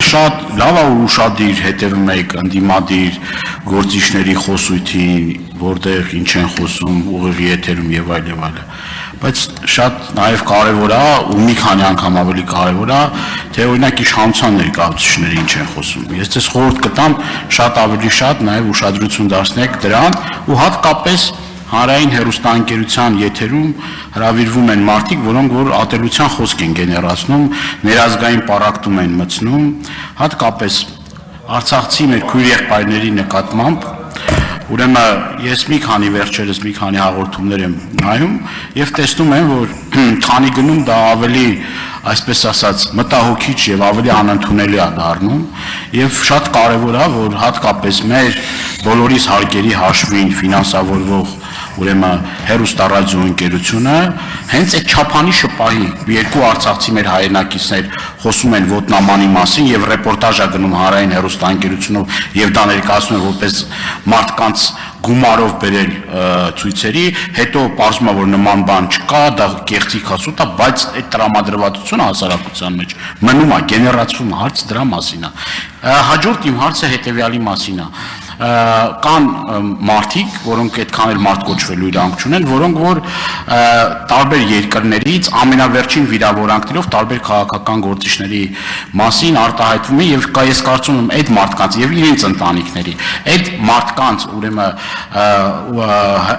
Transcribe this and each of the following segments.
շատ լավ է ու ուշադիր հետևում եք ընդդիմադիր գործիչների խոսույթին, որտեղ ինչ են խոսում, ուղիղ եթերում եւ այլ եւ այլ։ Բայց շատ նաեւ կարեւոր է ու մի քանի անգամ ավելի կարեւոր է, թե օրինակ իշխանության ներկայացուցիչները ինչ են խոսում։ Ես ձեզ խորհուրդ կտամ շատ ավելի շատ նաեւ ուշադրություն դարձնեք դրան ու հատկապես հանրային հեռուստաընկերության եթերում հրավիրվում են մարդիկ, որոնք որ ատելության խոսք են գեներացնում, ներազգային պառակտում են մտցնում, հատկապես արցախցի մեր քույր եղբայրների նկատմամբ։ Ուրեմն ես մի քանի վերջերս մի քանի հաղորդումներ եմ նայում եւ տեսնում եմ, որ քանի գնում դա ավելի, այսպես ասած, մտահոգիչ եւ ավելի անընդունելի է դառնում եւ շատ կարեւոր է, որ հատկապես մեր բոլորիս հարկերի հաշվին ֆինանսավորվող ուրեմն հեռուստառադիո ընկերությունը հենց այդ չափանիշը պահի երկու արցախցի մեր հայրենակիցներ խոսում են ոտնամանի մասին եւ ռեպորտաժ է գնում հանրային հեռուստաընկերությունով եւ դա ներկայացնում են որպես մարդկանց գումարով բերել ցույցերի, հետո պարզվում է որ նման բան չկա, դա կեղծիք ասուտ է, բայց այդ տրամադրվածությունը հասարակության մեջ մնում է, գեներացվում է, հարց դրա մասին է։ Հաջորդ իմ հարցը հետեւյալի մասին է։ Կան մարդիկ, որոնք այդքան էլ մարդ կոչվելու իրանք չունեն, որոնք որ տարբեր երկրներից ամենավերջին վիրավորանքներով տարբեր քաղաքական գործիչների մասին արտահայտվում են եւ ես կարծում եմ այդ մարդկանց եւ իրենց ընտանիքների այդ մարդկանց ուրեմն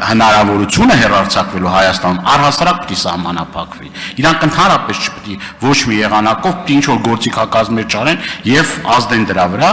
հնարավորությունը հեռարձակվելու Հայաստանում առհասարակ պիտի սահմանափակվի։ Իրանք ընդհանրապես չպիտի ոչ մի եղանակով ինչ որ գործիքակազմեր չարեն եւ ազդեն դրա վրա